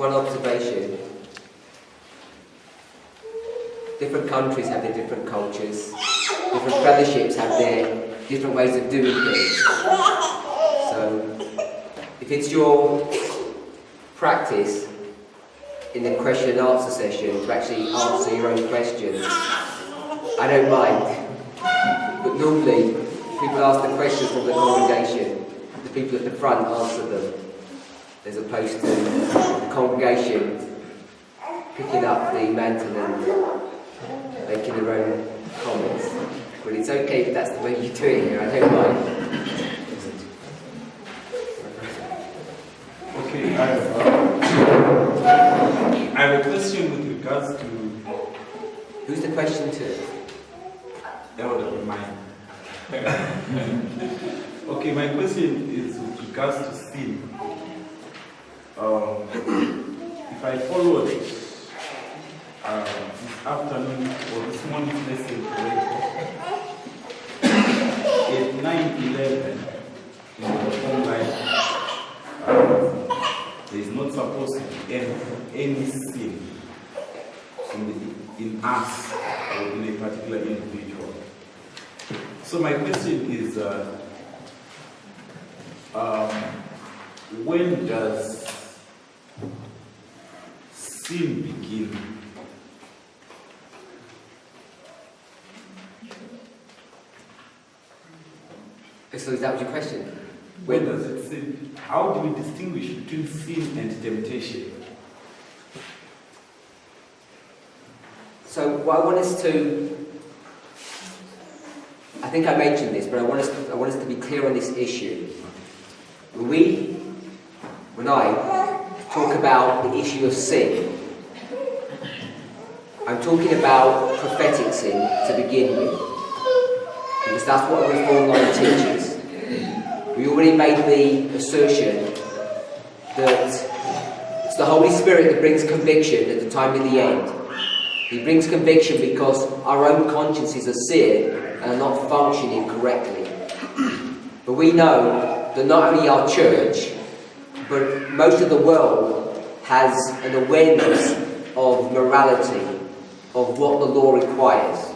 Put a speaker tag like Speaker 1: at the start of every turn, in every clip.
Speaker 1: one observation. Different countries have their different cultures. Different fellowships have their different ways of doing things. So, if it's your practice in the question and answer session to actually answer your own questions, I don't mind. But normally, people ask the questions from the congregation. The people at the front answer them, as opposed to the congregation picking up the mantle and making their own comments. But it's okay if that's the way you do it here, I don't mind.
Speaker 2: Okay, I have a question with regards to...
Speaker 1: Who's the question to?
Speaker 2: Elder, mine. Okay, my question is with regards to sin. If I followed this afternoon or this morning's lesson correctly, at 9:11 in the home life, there is not supposed to be any sin in us or in a particular individual. So my question is, when does sin begin?
Speaker 1: So is that your question?
Speaker 2: When does it sin? How do we distinguish between sin and temptation?
Speaker 1: So what I want us to, I think I mentioned this, but I want us to be clear on this issue. When I talk about the issue of sin, I'm talking about prophetic sin to begin with, because that's what a Reformed line teaches. We already made the assertion that it's the Holy Spirit that brings conviction at the time of the end. He brings conviction because our own consciences are seared and are not functioning correctly. But we know that not only our church, but most of the world has an awareness of morality, of what the law requires.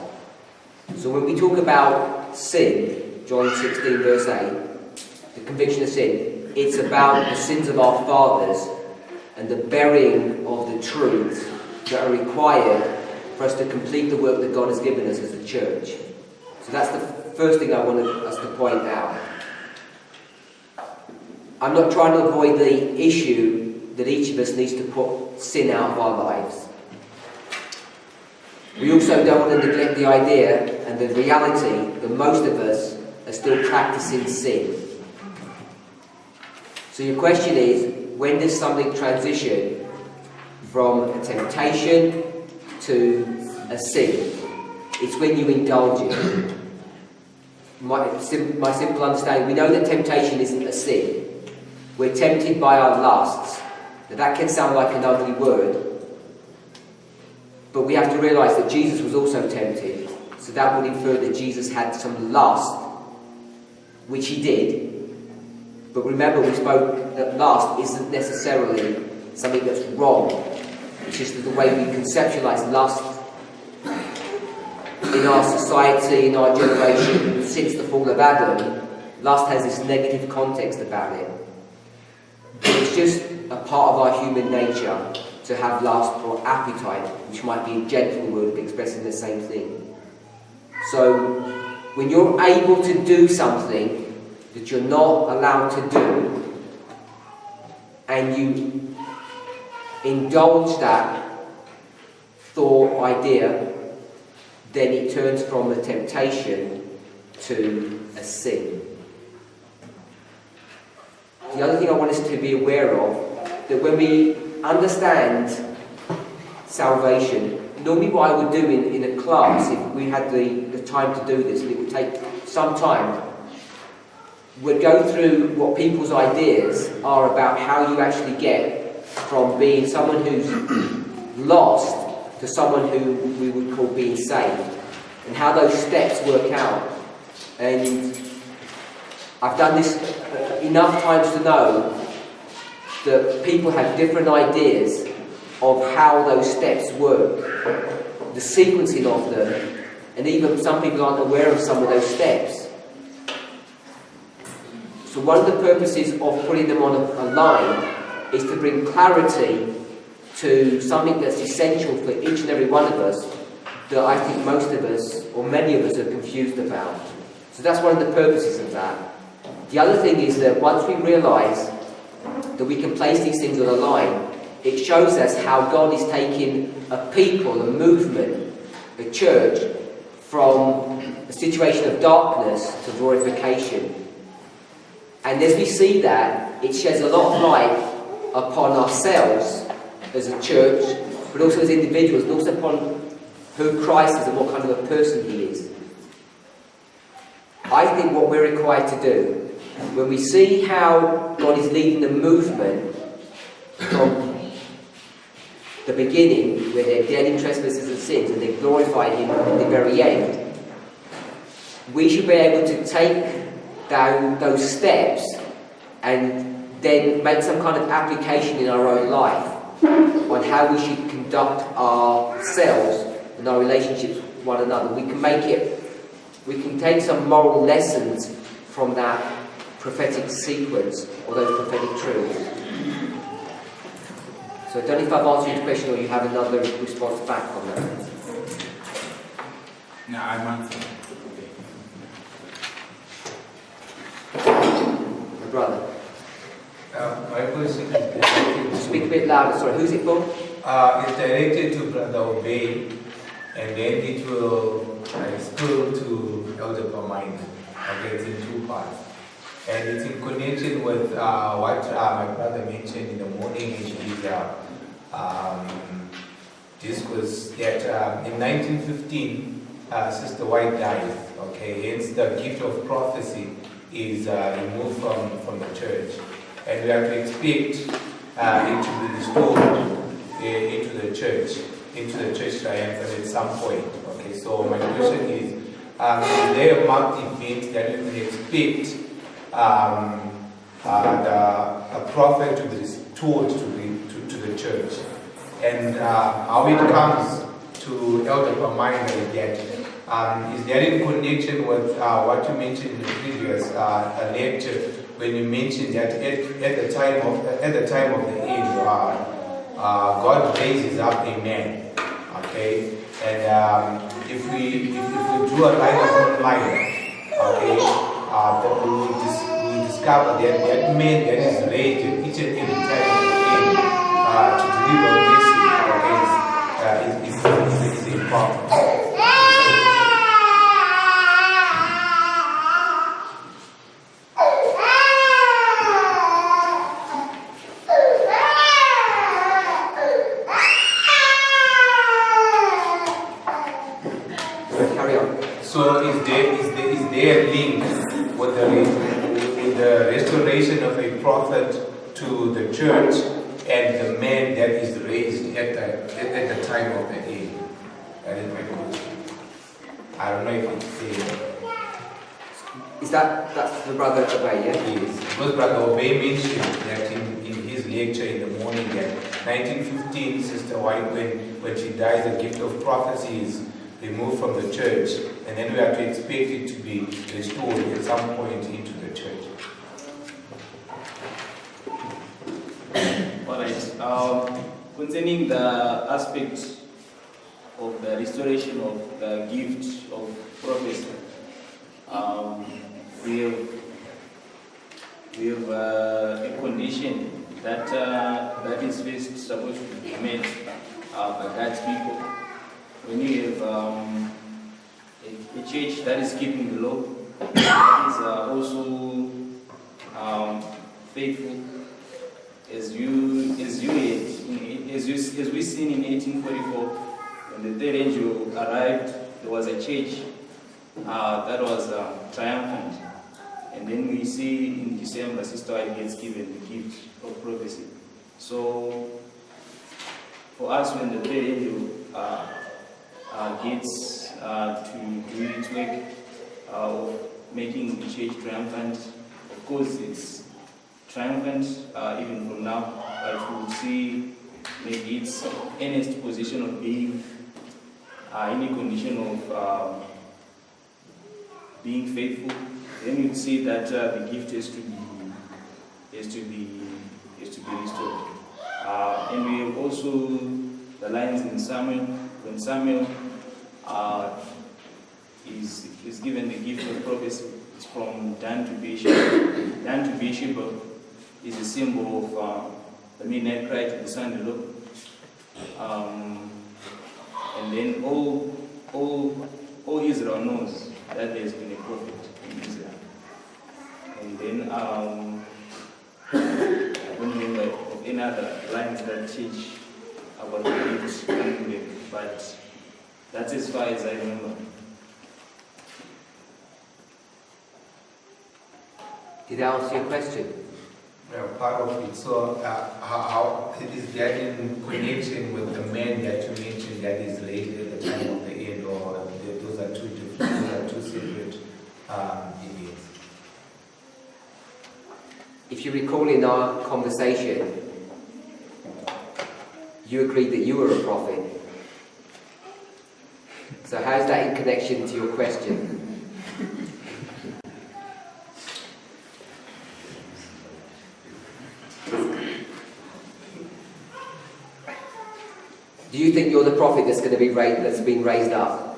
Speaker 1: So when we talk about sin, John 16 verse 8, the conviction of sin, it's about the sins of our fathers and the burying of the truths that are required for us to complete the work that God has given us as a church. So that's the first thing I want us to point out. I'm not trying to avoid the issue that each of us needs to put sin out of our lives. We also don't want to neglect the idea and the reality that most of us are still practicing sin. So your question is, when does something transition from a temptation to a sin? It's when you indulge it. My simple understanding, we know that temptation isn't a sin. We're tempted by our lusts. Now that can sound like an ugly word, but we have to realise that Jesus was also tempted. So that would infer that Jesus had some lust, which he did. But remember, we spoke that lust isn't necessarily something that's wrong. It's just the way we conceptualise lust in our society, in our generation, since the fall of Adam. Lust has this negative context about it. But it's just a part of our human nature to have lust or appetite, which might be a gentle word of expressing the same thing. So, when you're able to do something that you're not allowed to do, and you indulge that thought, idea, then it turns from a temptation to a sin. The other thing I want us to be aware of, that when we understand salvation, normally what I would do in a class, if we had the time to do this, and it would take some time, would go through what people's ideas are about how you actually get from being someone who's lost to someone who we would call being saved, and how those steps work out. And I've done this enough times to know that people have different ideas of how those steps work, the sequencing of them, and even some people aren't aware of some of those steps. So one of the purposes of putting them on a line is to bring clarity to something that's essential for each and every one of us that I think most of us, or many of us, are confused about. So that's one of the purposes of that. The other thing is that once we realise that we can place these things on a line, it shows us how God is taking a people, a movement, a church, from a situation of darkness to glorification. And as we see that, it sheds a lot of light upon ourselves as a church, but also as individuals, and also upon who Christ is and what kind of a person he is. I think what we're required to do, when we see how God is leading the movement from the beginning, where they're dead in trespasses and sins, and they glorify him at the very end, we should be able to take down those steps and then make some kind of application in our own life on how we should conduct ourselves and our relationships with one another. We can take some moral lessons from that prophetic sequence or those prophetic truths. So I don't know if I've answered your question or you have another response back on that.
Speaker 2: No, I'm answering.
Speaker 1: My brother.
Speaker 3: My question is directed
Speaker 1: Speak a bit louder, sorry. Who's it for?
Speaker 3: it's directed to Brother Obey, and then it will spill to Elder Parminder. Okay, it's in two parts. And it's in connection with what my brother mentioned in the morning, which is this was that in 1915, Sister White died. Okay, hence the gift of prophecy is removed from the church. And we have to expect it to be restored into the church triumphant at some point. Okay, so my question is there a marked event that we can expect a prophet to be restored to the church? And how it comes to Elder Parminder is that is there in connection with what you mentioned in the previous lecture, when you mentioned that at the time of the end, God raises up a man, okay, and if we do a line upon line, okay, we will discover that that man that is raised at each and every time of the end to deliver message, okay, is a prophet. So is there a link with the restoration of a prophet to the church and the man that is raised at the time of the end? That is my question. I don't know if it's clear.
Speaker 1: Is that's the brother Obey, yeah?
Speaker 3: Yes. Because Brother Obey mentioned that in his lecture in the morning that 1915, Sister White, when she dies, the gift of prophecy is removed from the church, and then we have to expect it to be restored at some point into the church.
Speaker 4: Alright, concerning the aspect of the restoration of the gift of prophecy, we have a condition that is first supposed to be met by God's people. When you have a church that is keeping the law, is also faithful, as we seen in 1844, when the third angel arrived, there was a church that was triumphant, and then we see in December, Sister White gets given the gift of prophecy. So, for us, when the third angel gets to do its work of making the church triumphant, of course it's triumphant even from now, but we will see maybe its earnest position of being in a condition of being faithful. Then you see that the gift is to be restored. And we have also the lines in Samuel, when Samuel is given the gift of prophecy. It's from Dan to Beersheba. Dan to Beersheba is a symbol of the midnight cry to the son-in-law. And then all Israel knows that there's been a prophet in Israel. And then I don't remember of any other lines that teach about the gifts coming back, but that's as far as I remember.
Speaker 1: Did I answer your question?
Speaker 3: Part of it. So, how is that in connection with the man that you mentioned that is laid at the time of the end, or those are two different, those are two separate events?
Speaker 1: If you recall in our conversation, you agreed that you were a prophet. So how's that in connection to your question? Do you think you're the prophet that's going to be that's been raised up?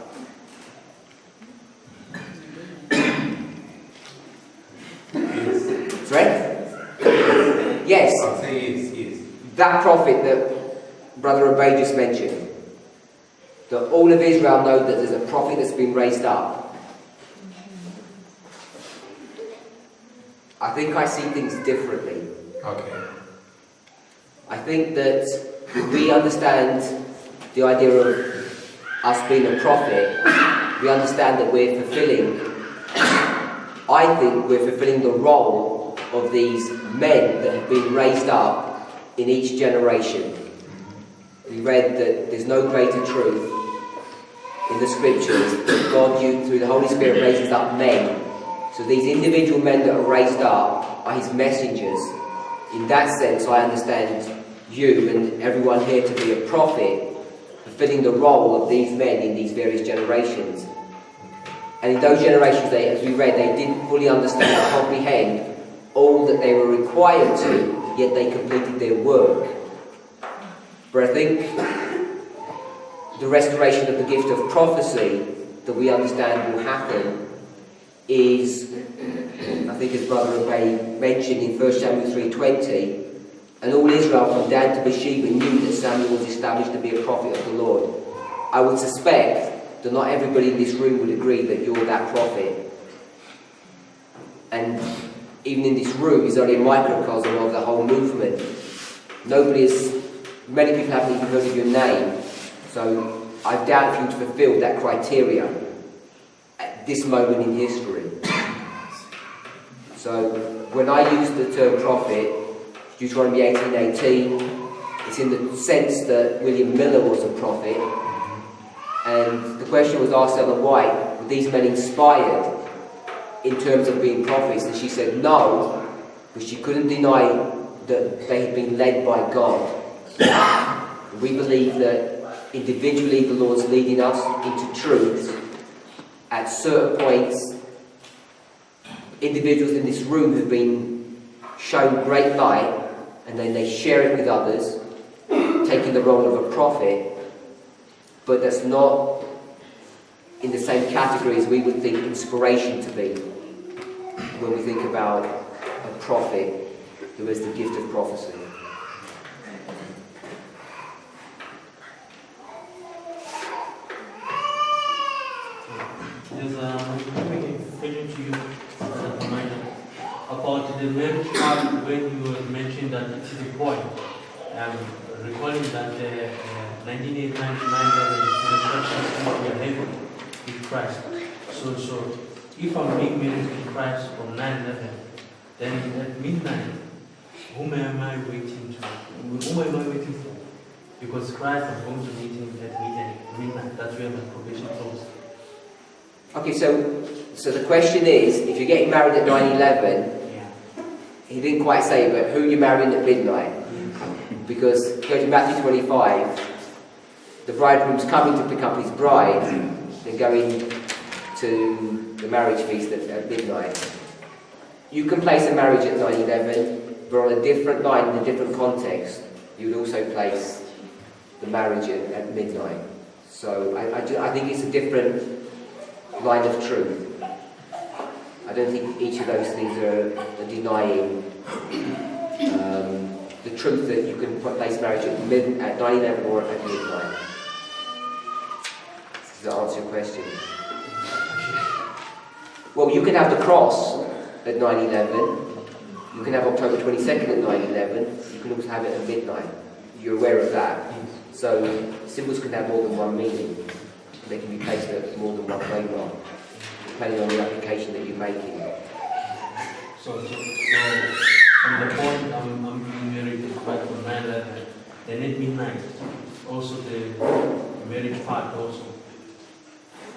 Speaker 3: Yes.
Speaker 1: Right? Yes.
Speaker 3: I'll say yes.
Speaker 1: That prophet that Brother Obey just mentioned, that all of Israel know that there's a prophet that's been raised up. I think I see things differently.
Speaker 3: Okay.
Speaker 1: I think that we understand the idea of us being a prophet. We understand that we're fulfilling, I think we're fulfilling the role of these men that have been raised up in each generation. We read that there's no greater truth in the scriptures that God, through the Holy Spirit, raises up men. So these individual men that are raised up are his messengers. In that sense, I understand you and everyone here to be a prophet, fulfilling the role of these men in these various generations. And in those generations, as we read, they didn't fully understand or comprehend all that they were required to, yet they completed their work. But I think the restoration of the gift of prophecy that we understand will happen is, I think as Brother Obey mentioned in 1 Samuel 3:20, and all Israel from Dan to Beersheba knew that Samuel was established to be a prophet of the Lord. I would suspect that not everybody in this room would agree that you're that prophet. And even in this room is only a microcosm of the whole movement. Many people haven't even heard of your name. So I doubt if you'd fulfilled that criteria at this moment in history. So when I use the term prophet, Deuteronomy 18:18, it's in the sense that William Miller was a prophet. And the question was asked Ellen White, were these men inspired in terms of being prophets? And she said no, but she couldn't deny that they had been led by God. We believe that individually the Lord's leading us into truth. At certain points, individuals in this room have been shown great light, and then they share it with others, taking the role of a prophet, but that's not in the same category as we would think inspiration to be when we think about a prophet who has the gift of prophecy.
Speaker 5: There's a question to you, Parminder, about the marriage part when you mentioned that it is a boy. Recalling that 1999 celebration we are having with Christ. So if I'm being married with Christ on 9/11, then at midnight, whom am I waiting to? Whom am I waiting for? Because Christ is going to meet him at midnight. That's where my probation closes.
Speaker 1: Okay, so the question is, if you're getting married at 9/11, He didn't quite say, but who you're marrying at midnight. Because, go to Matthew 25, the bridegroom's coming to pick up his bride, then going to the marriage feast at midnight. You can place a marriage at 9/11, but on a different line, in a different context, you would also place the marriage at midnight. So I think it's a different line of truth. I don't think each of those things are denying the truth that you can place marriage at 9/11 or at midnight. Does that answer your question? Well, you can have the cross at 9/11. You can have October 22nd at 9/11. You can also have it at midnight. You're aware of that. So symbols can have more than one meaning. They can be placed at more than one waymark, depending on the application that you're making.
Speaker 5: So on the point I'm being married to quite a man that then at midnight, also the marriage part also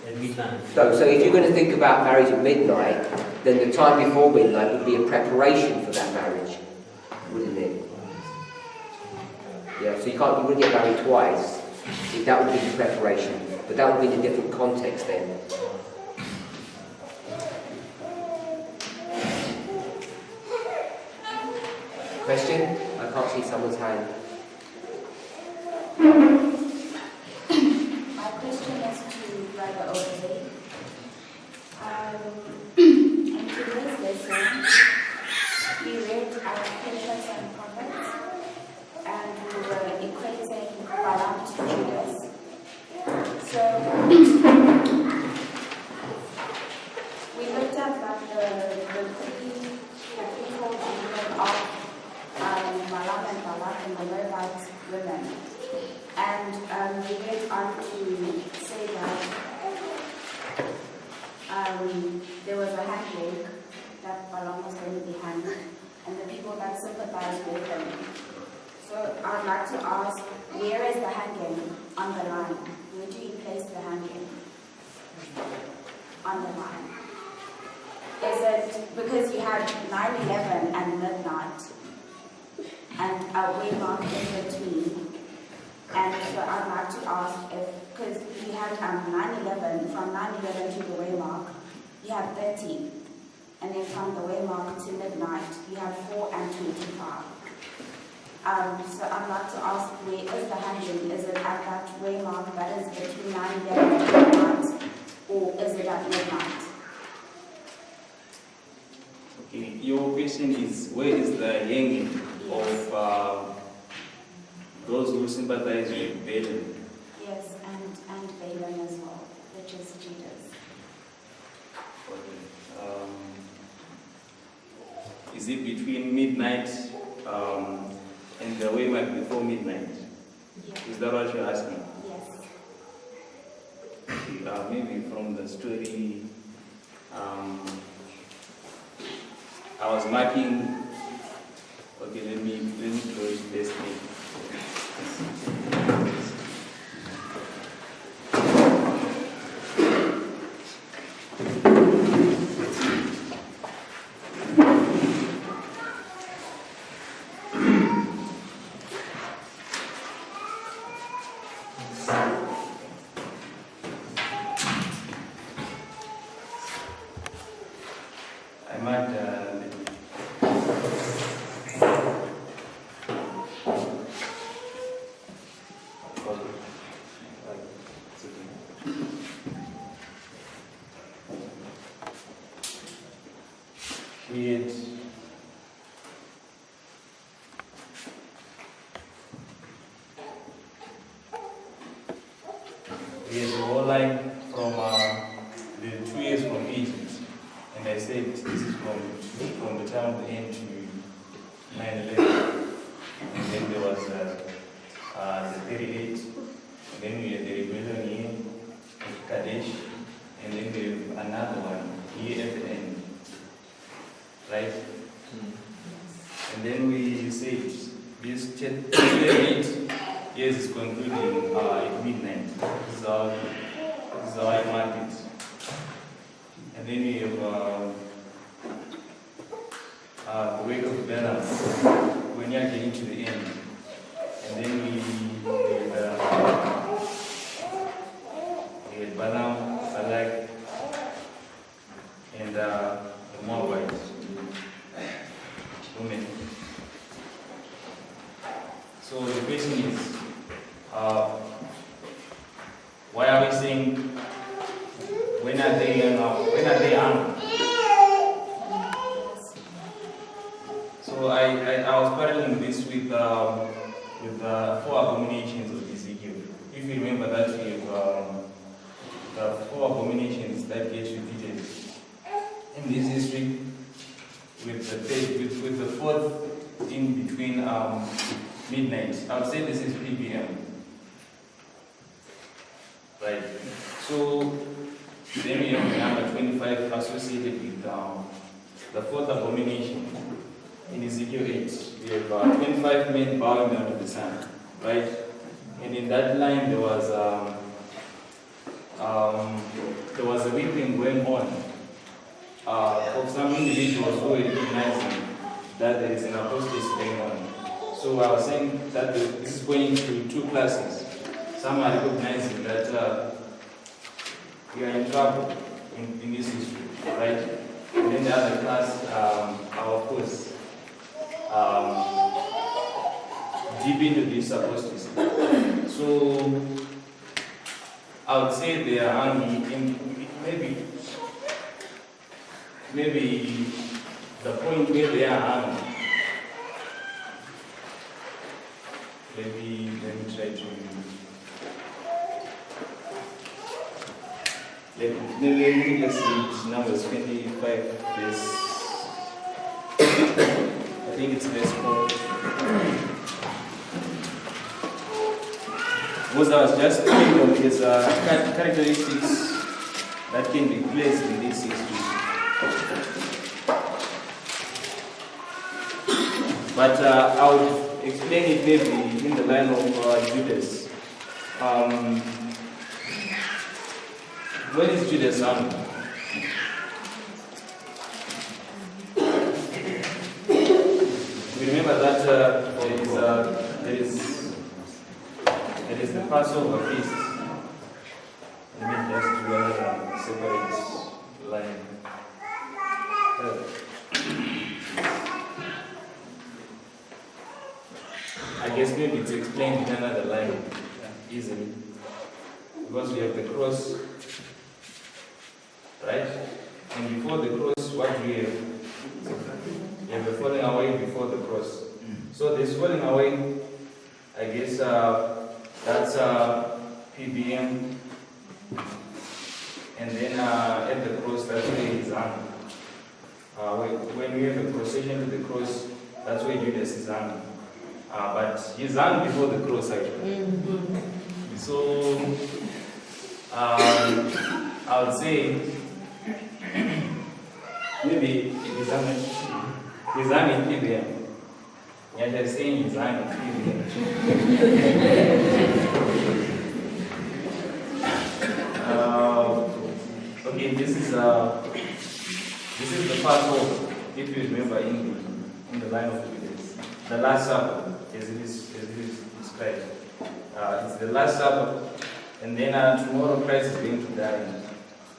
Speaker 5: at midnight.
Speaker 1: So if you're going to think about marriage at midnight, then the time before midnight would be a preparation for that marriage, wouldn't it? Yeah, so you wouldn't get married twice. That would be the preparation, but that would be in a different context then. Question? I can't see someone's hand.
Speaker 6: My question is to Brother O'Day. In today's lesson, we read Patience and Prophets, and we were equating Balaam to Judas. So, we looked at that the threefold meaning of Balaam and Balak and the Levite women. And we went on to say that there was a handshake that Balaam was going to be hanged, and the people that sympathized with him. So I'd like to ask, where is the hanging on the line? Where do you place the hanging on the line? Is it because you had 9/11 and midnight, and a waymark in between? And so I'd like to ask if, because you had 9/11, from 9/11 to the waymark, you had 30. And then from the waymark to midnight, you have 4 and 25. So I'd like to ask, where is the hanging? Is it at that waymark that is between 9/11 and midnight, or is it at midnight?
Speaker 4: Okay, your question is, where is the hanging of those who sympathize with Balaam?
Speaker 6: Yes, and Balaam as well, which is Judas.
Speaker 4: Okay. Is it between midnight and the waymark before midnight?
Speaker 6: Yes.
Speaker 4: Is that what you're asking?
Speaker 6: Yes.
Speaker 4: Maybe from the story, I was marking. Okay, let me draw it this way. I marked create a whole line from the 2 years from Egypt, and I said this is from the time of the end to 9/11, and then there was the 38, and then we had the rebellion here at Kadesh, and then there another one here at the end, right? And then we said this 8 years is concluding at midnight. This is how I mark it. And then we have the wake of Balaam, when you're getting to the end. And then we had Balaam, Balak, and the Moabite women. So the question is, why are we saying, when are they armed? So I was paralleling this with the 4 abominations of Ezekiel. If you remember that we have the 4 abominations that get repeated in this history, with the 4th in between midnight. I would say this is 3 p.m. Right. So then we have number 25 associated with the 4th abomination. In Ezekiel 8, we have 25 men bowing down to the sun, right? And in that line there was a weeping going on of some individuals who were recognizing that there is an apostasy going on. So I was saying that this is going to 2 classes. Some are recognizing that we are in trouble in this history, right? And then the other class are, of course, deep into this apostasy. So I would say they are angry in maybe the point where they are angry. Let me try to let me just read Numbers 25 verse. I think it's verse 4. Because I was just thinking of his characteristics that can be placed in this history. But I would explain it maybe in the line of Judas. When is Judas armed? Remember that there is the Passover feast. Let me just do another separate line. I guess maybe it's explained in another line easily. Because we have the cross, right? And before the cross, what do we have? You have the falling away before the cross. So this falling away, I guess that's PBM. And then at the cross, that's where he's hung. When we have a procession to the cross, that's where Judas is hung. But he's hung before the cross, actually. So I would say maybe he's hung in PBM. Yeah, they're saying he's hung in PBM. Okay, this is the Passover, if you remember in the line of Judas. The Last Supper, as it is described. It's the Last Supper, and then tomorrow Christ is going to die.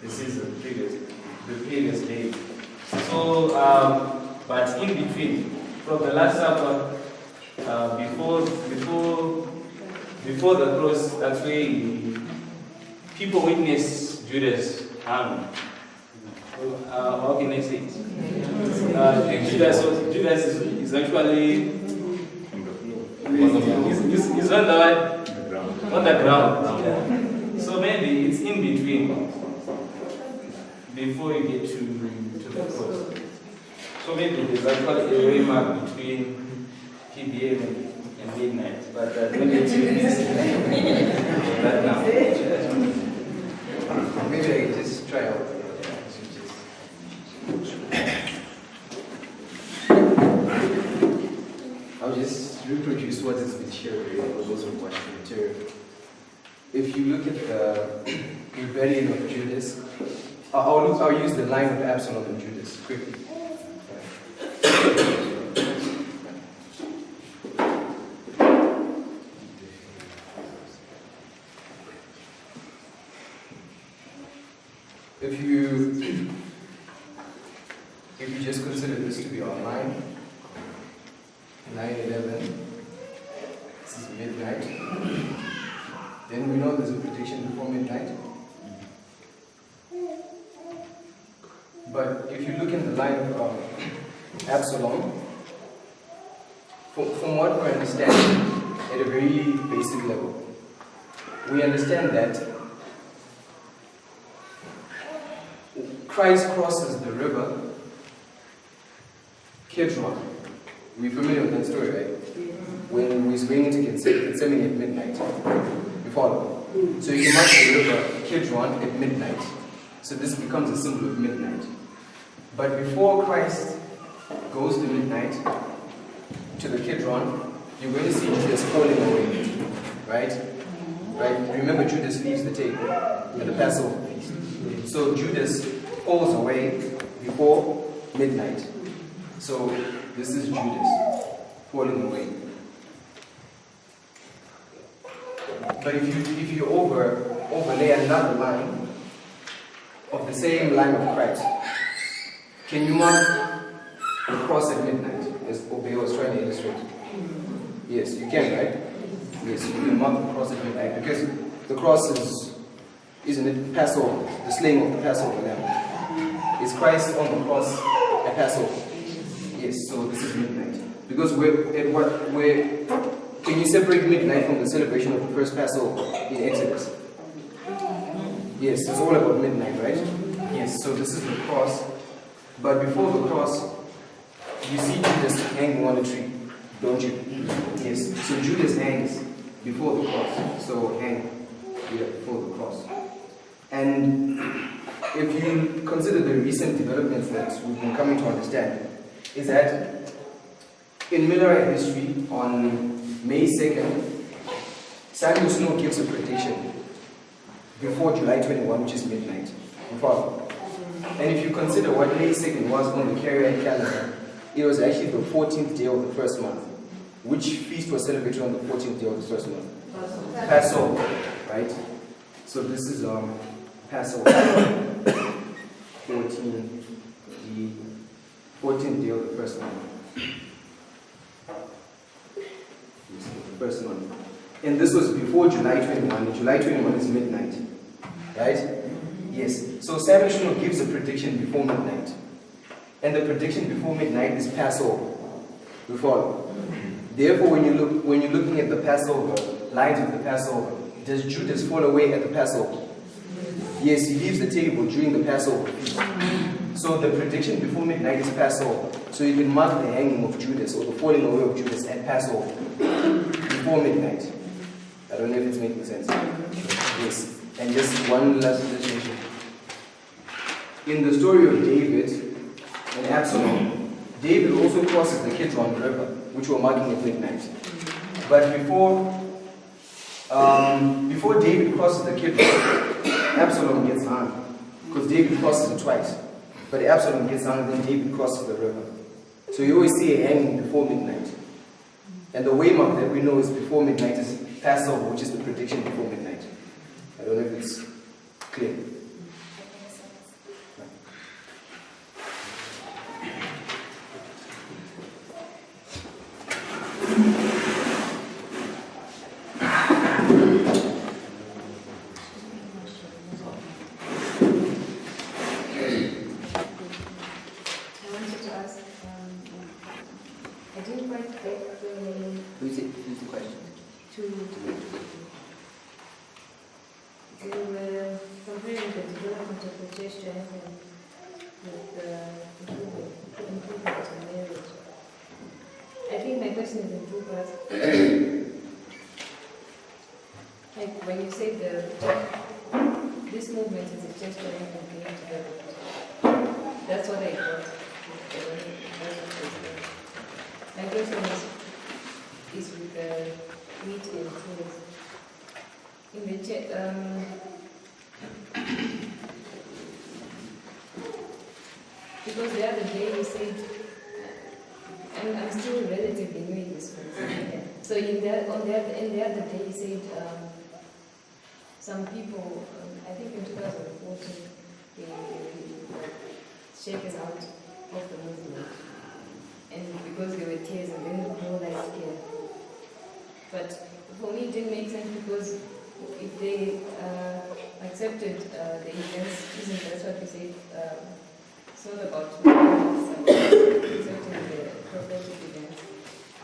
Speaker 4: This is the previous day. So, but in between, from the Last Supper, before the cross, that's where people witness Judas hung. How can I say it? Judas is actually he's on the ground. So maybe it's in between before you get to the cross. So maybe there's actually a way mark between PBM and midnight, but don't get to that now.
Speaker 1: Maybe I can just try out. I'll just reproduce what has been shared for those who watch the material. If you look at the rebellion of Judas, I'll use the line of Absalom and Judas quickly.
Speaker 7: if you just consider this to be our line, 9/11, this is midnight, then we know there's a prediction before midnight. But if you look in the line of Absalom, from what we understand at a very basic level, we understand that Christ crosses the river Kidron. We're familiar with that story, right? When he's going into Gethsemane at midnight. You follow? So you mark the river Kidron at midnight. So this becomes a symbol of midnight. But before Christ goes to midnight, to the Kidron, you're going to see Judas falling away. Right? Remember, Judas leaves the table at the Passover feast. So Judas falls away before midnight. So this is Judas falling away. But if you overlay another line of the same line of Christ, can you mark the cross at midnight, as Obey was trying to illustrate? Yes, you can, right? Yes, you can mark the cross at midnight, because the cross isn't it Passover, the slaying of the Passover lamb? Is Christ on the cross at Passover? Yes, so this is midnight. Because can you separate midnight from the celebration of the first Passover in Exodus? Yes, it's all about midnight, right? Yes, so this is the cross. But before the cross, you see Judas hanging on a tree, don't you? Yes, so Judas hangs before the cross. So hang before the cross. And if you consider the recent developments that we've been coming to understand, is that in Millerite history, on May 2nd, Samuel Snow gives a prediction before July 21, which is midnight. And if you consider what May 2nd was on the Carrier calendar, it was actually the 14th day of the first month. Which feast was celebrated on the 14th day of the first month? Passover, right? So this is Passover, 14th day of the first month. The first month. And this was before July 21, and July 21 is midnight. Right? Yes. So Samuel Snow gives a prediction before midnight. And the prediction before midnight is Passover. You follow? Therefore, when you're looking at the Passover, lines of the Passover, does Judas fall away at the Passover? Yes, he leaves the table during the Passover feast. So the prediction before midnight is Passover. So you can mark the hanging of Judas or the falling away of Judas at Passover before midnight. I don't know if it's making sense. Yes. And just one last illustration. In the story of David and Absalom, David also crosses the Kidron River, which we're marking at midnight. But before David crosses the Kidron, Absalom gets hung. Because David crosses it twice. But Absalom gets hung, then David crosses the river. So you always see a hanging before midnight. And the waymark that we know is before midnight is Passover, which is the prediction before midnight. I don't know if it's clear.
Speaker 8: Because the other day you said, and I'm still relatively new in this one. So in the other day you said some people, I think in 2014, shake us out of the movement. And because there were tears and then more like here. But for me it didn't make sense because if they accepted the events, isn't that what we say? It's not about accepting the prophetic events.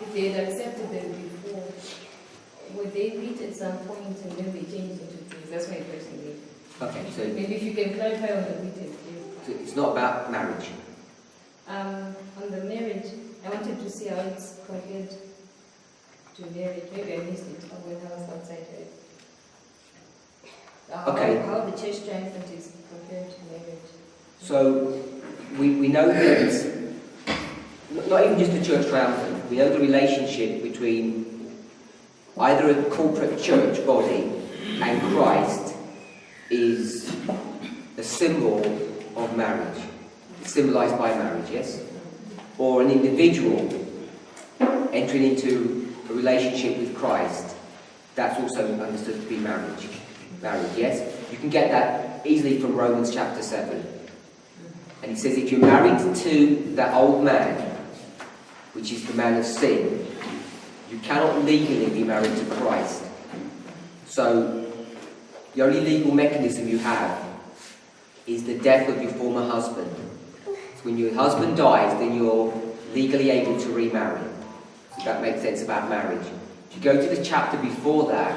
Speaker 8: If they had accepted them before, would they reach at some point and then they changed into things? That's my question.
Speaker 1: Okay, so
Speaker 8: maybe if you can clarify on the details, please.
Speaker 1: it's not about marriage.
Speaker 8: On the marriage, I wanted to see how it's compared to marriage. Maybe I missed it when I was outside. How the church triumphant is compared to marriage.
Speaker 1: So we know that, not even just the church triumphant, we know the relationship between either a corporate church body and Christ is a symbol of marriage. It's symbolized by marriage, yes? Or an individual entering into a relationship with Christ, that's also understood to be marriage. Marriage, yes? You can get that easily from Romans chapter 7. And he says if you're married to that old man, which is the man of sin, you cannot legally be married to Christ. So the only legal mechanism you have is the death of your former husband. So when your husband dies, then you're legally able to remarry. So that makes sense about marriage. If you go to the chapter before that,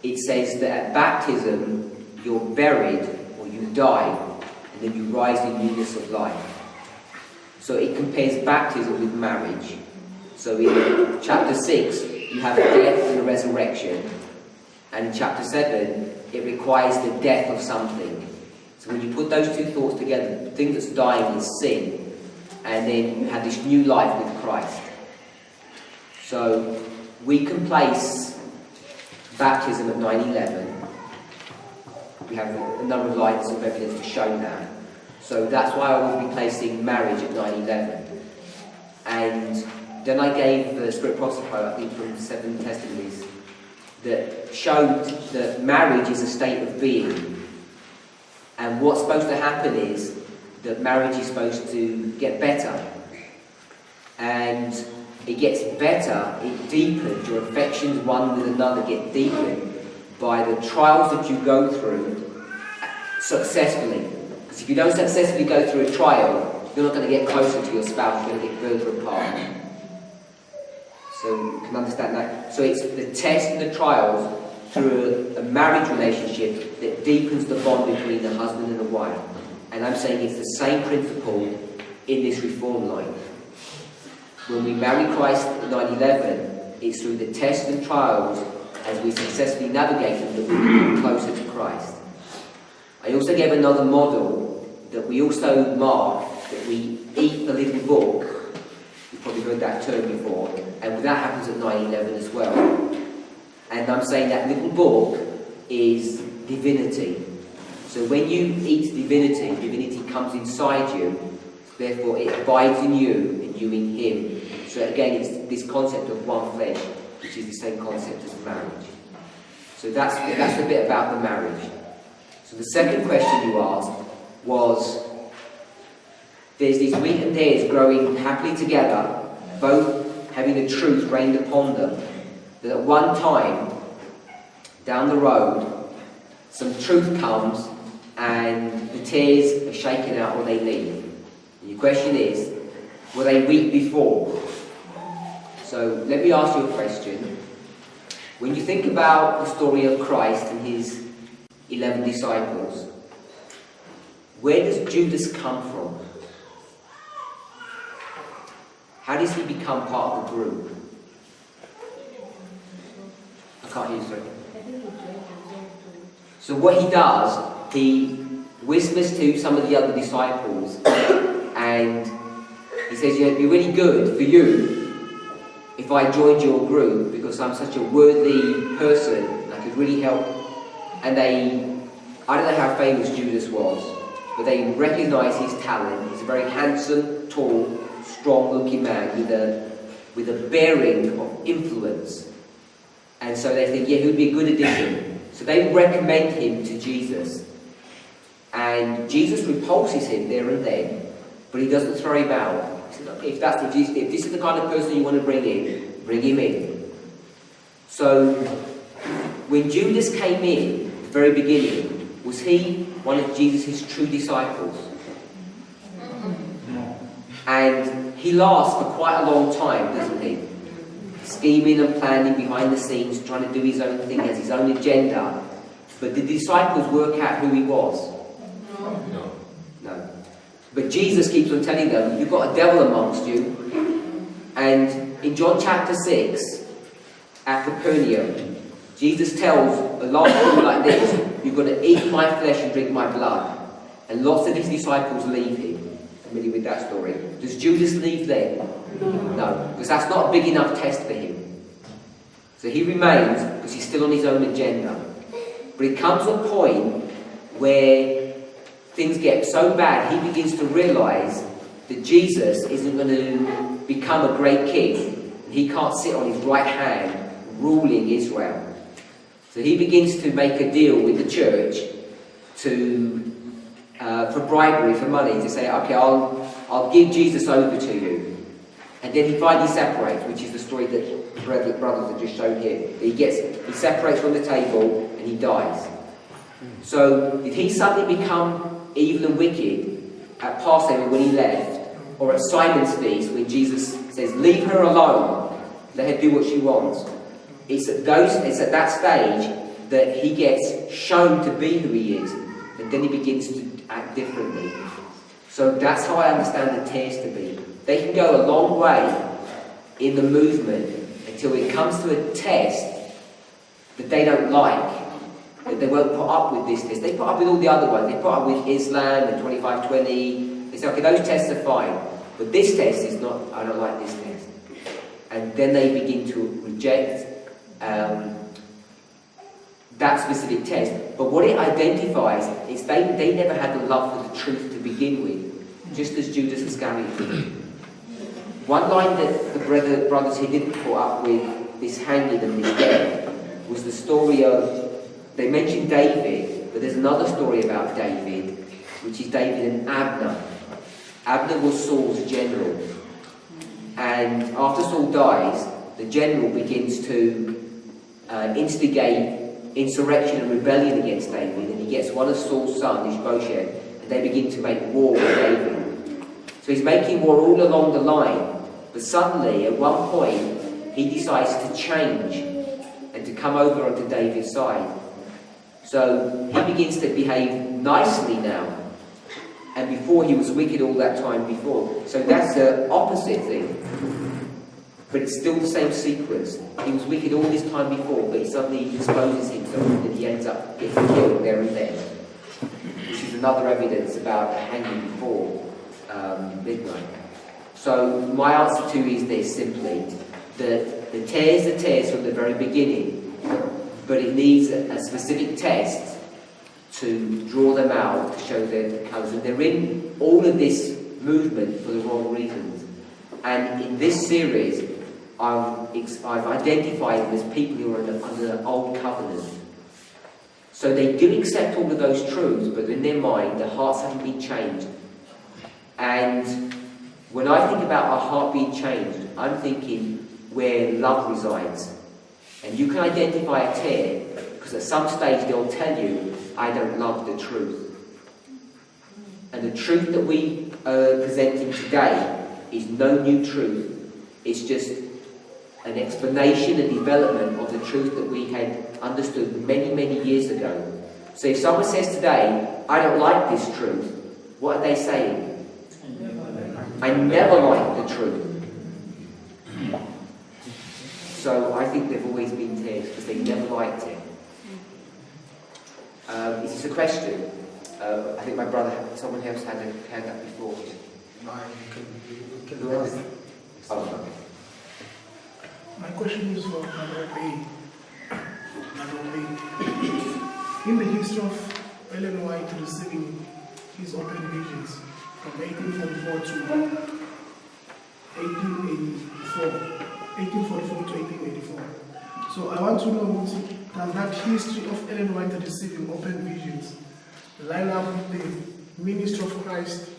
Speaker 1: it says that at baptism you're buried or you die, and then you rise in newness of life. So it compares baptism with marriage. So in chapter 6 you have a death and a resurrection, and in chapter 7 it requires the death of something. So when you put those two thoughts together, the thing that's dying is sin, and then you have this new life with Christ. So we can place baptism at 9/11. We have a number of lines of evidence to show that. So that's why I will be placing marriage at 9/11. And then I gave the Spirit Prophecy quote, I think from 7 Testimonies, that showed that marriage is a state of being. And what's supposed to happen is that marriage is supposed to get better. And it gets better, it deepens, your affections one with another get deepened by the trials that you go through successfully. Because if you don't successfully go through a trial, you're not going to get closer to your spouse, you're going to get further apart. So you can understand that. So it's the test and the trials through a marriage relationship that deepens the bond between the husband and the wife. And I'm saying it's the same principle in this reform line. When we marry Christ at 9/11, it's through the tests and trials as we successfully navigate them that we become closer to Christ. I also gave another model that we also mark, that we eat the little book. You've probably heard that term before, and that happens at 9/11 as well. And I'm saying that little book is divinity. So when you eat divinity, divinity comes inside you, therefore it abides in you and you in him. So again, it's this concept of one flesh, which is the same concept as marriage. So that's the bit about the marriage. So the second question you asked was, there's these wheat and tares growing happily together, both having the truth rained upon them, that at one time, down the road, some truth comes and the tares are shaken out or they leave. And your question is, were they wheat before? So let me ask you a question. When you think about the story of Christ and his 11 disciples, where does Judas come from? How does he become part of the group? I can't hear you, sorry. So what he does, he whispers to some of the other disciples and he says, yeah, it'd be really good for you if I joined your group because I'm such a worthy person, I could really help. And I don't know how famous Judas was, but they recognise his talent. He's a very handsome, tall, strong-looking man with a bearing of influence. And so they think, yeah, he would be a good addition. So they recommend him to Jesus. And And Jesus repulses him there and then, but he doesn't throw him out. He says, okay, if this is the kind of person you want to bring in, bring him in. So, when Judas came in at the very beginning, was he one of Jesus' true disciples? And he lasts for quite a long time, doesn't he? Scheming and planning behind the scenes, trying to do his own thing, has his own agenda. But did the disciples work out who he was? No. But Jesus keeps on telling them, you've got a devil amongst you. And in John chapter 6, at Capernaum, Jesus tells a lot of people like this, you've got to eat my flesh and drink my blood. And lots of his disciples leave him. Familiar with that story? Does Judas leave then? No, because that's not a big enough test for him. So he remains because he's still on his own agenda. But it comes to a point where things get so bad, he begins to realise that Jesus isn't going to become a great king. He can't sit on his right hand ruling Israel. So he begins to make a deal with the church for bribery, for money, to say, okay, I'll give Jesus over to you. And then he finally separates, which is the story that the brothers have just shown here. He separates from the table and he dies. So did he suddenly become evil and wicked at Passover when he left, or at Simon's feast when Jesus says, leave her alone, let her do what she wants? It's at that stage that he gets shown to be who he is, and then he begins to act differently. So that's how I understand the tares to be. They can go a long way in the movement until it comes to a test that they don't like, that they won't put up with this test. They put up with all the other ones. They put up with Islam and 25-20. They say, okay, those tests are fine. But this test is not, I don't like this test. And then they begin to reject that specific test. But what it identifies is they never had the love for the truth to begin with, just as Judas Iscariot did. One line that the brothers here didn't put up with this hanging and this death was the story of, they mentioned David, but there's another story about David, which is David and Abner. Abner was Saul's general. And after Saul dies, the general begins to instigate insurrection and rebellion against David, and he gets one of Saul's sons, Ishbosheth, and they begin to make war with David. So he's making war all along the line, but suddenly, at one point, he decides to change and to come over onto David's side. So he begins to behave nicely now, and before he was wicked all that time before. So that's the opposite thing. But it's still the same sequence. He was wicked all this time before, but he suddenly exposes himself and he ends up getting killed there and then. Which is another evidence about hanging before midnight. So my answer to you is this, simply, that the tares are tares from the very beginning, but it needs a specific test to draw them out, to show their colours. And they're in all of this movement for the wrong reasons. And in this series, I've identified them as people who are under the old covenant. So they do accept all of those truths, but in their mind, their hearts haven't been changed. And when I think about our heart being changed, I'm thinking where love resides. And you can identify a tare, because at some stage they'll tell you, I don't love the truth. And the truth that we are presenting today is no new truth. It's just an explanation and development of the truth that we had understood many, many years ago. So if someone says today, I don't like this truth, what are they saying? I never liked the truth. So I think they've always been tares because they never liked it. Is this a question? I think my brother, someone else had that before. Who else? Oh, okay.
Speaker 9: My question is for Brother A. In the history of Ellen White receiving his open visions from 1844 to 1884. So I want to know, does that history of Ellen White receiving open visions line up with the ministry of Christ,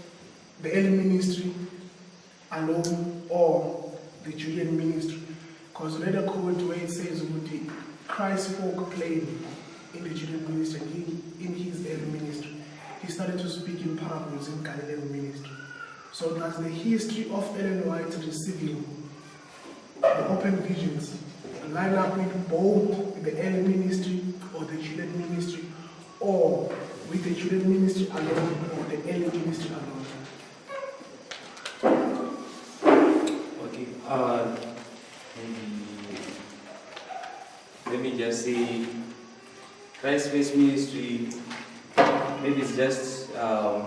Speaker 9: the early ministry alone, or the Julian ministry? Because read a quote where it says, Christ spoke plain in the Julian ministry, in his early ministry. He started to speak in parables in Galilean ministry. So does the history of Ellen White receiving the open visions line up with both the early ministry or the Julian ministry, or with the Julian ministry alone or the early ministry alone?
Speaker 4: Okay. Let me just say, Christ's first ministry, maybe it's just a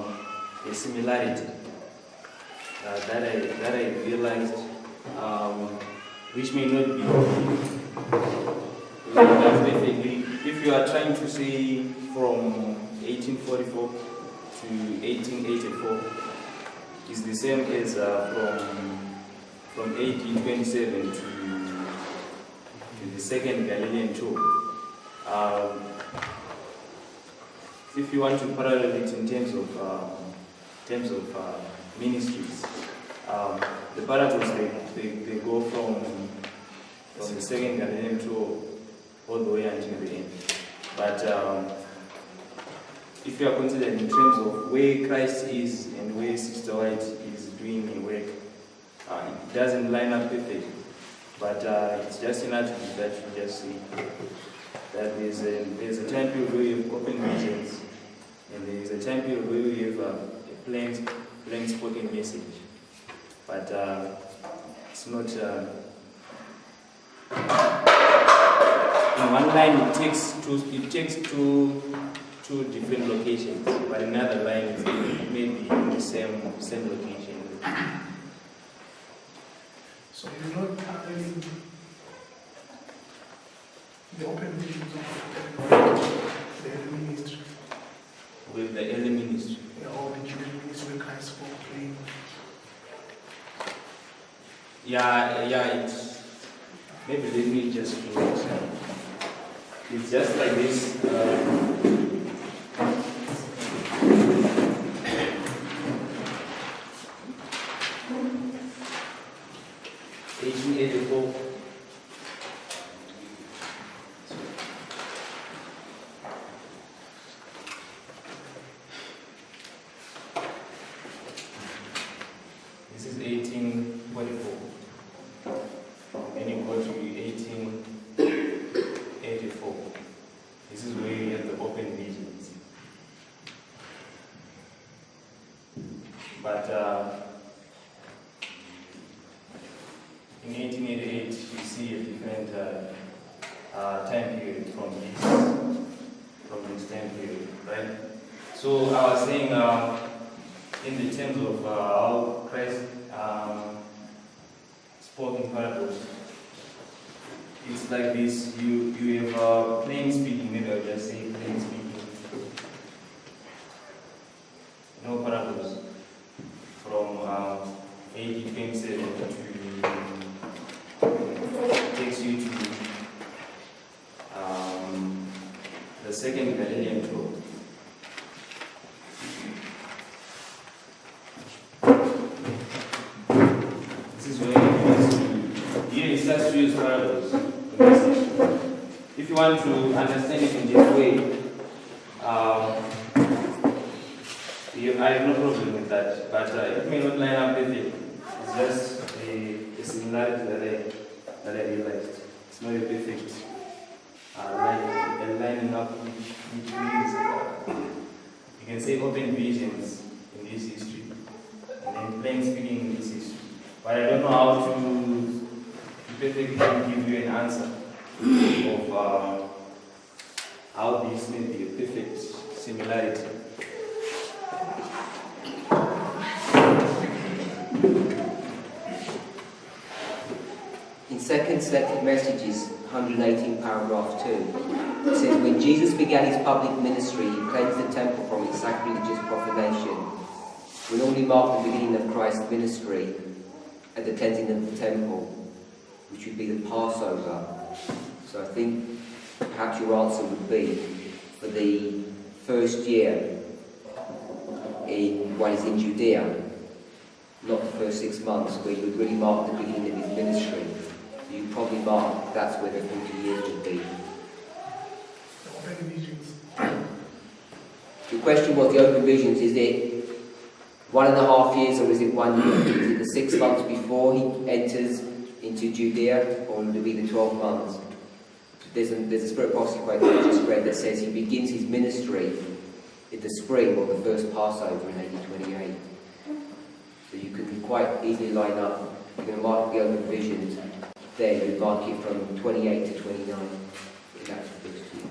Speaker 4: similarity that I realized, which may not be perfectly. If you are trying to say from 1844 to 1884, it's the same as from 1827 to the second Galilean tour. If you want to parallel it in terms of ministries, the parables they go from the second Galilean tour all the way until the end. But if you are considering in terms of where Christ is and where Sister White is doing her work, it doesn't line up perfectly. But it's just an attribute that you just see. That there's a time period where you have open visions, and there's a time period where we have a plain spoken message. But it's not. In one line, it takes two different locations, but another line is maybe in the same location.
Speaker 9: So you're not paralleling the open visions of the early ministry,
Speaker 4: With the early ministry.
Speaker 9: or the Julian ministry where Christ spoke plain.
Speaker 4: Yeah, it's maybe let me just do it. It's just like this. 1884. This is 1844. Then you go to 1884. This is where you have the open visions. But in 1888, you see a different time period from this time period, right? So I was saying, in the terms of how Christ spoke in parables, it's like this. You have plain speaking. Maybe I'll just say plain speaking. No parables from 1827 to takes you to the second Galilean tour. This is where it starts to use parables. If you want to understand it in this way, I have no problem with that, but it may not line up with it. It's just a similarity that I realized. It's not a perfect lining up which means you can say open visions in this history and then plain speaking in this history. But I don't know how to perfectly give you an answer of how this may be a perfect similarity.
Speaker 1: In Second Selected Messages, 118 paragraph 2, it says, when Jesus began his public ministry, he cleansed the temple from its sacrilegious profanation. We normally mark the beginning of Christ's ministry at the cleansing of the temple, which would be the Passover. So I think perhaps your answer would be for the first year while he's in Judea, not the first 6 months, where you would really mark the beginning of his ministry. You probably mark that's where the 40 years would be. The question was the open visions, is it 1.5 years or is it 1 year? Is it the 6 months before he enters into Judea, or would it be the 12 months? There's a Spirit prophecy quote that I just read that says he begins his ministry in the spring or the first Passover in AD 28. So you can quite easily line up, you're going to mark the open visions, there you mark it from 28 to 29 in that first year.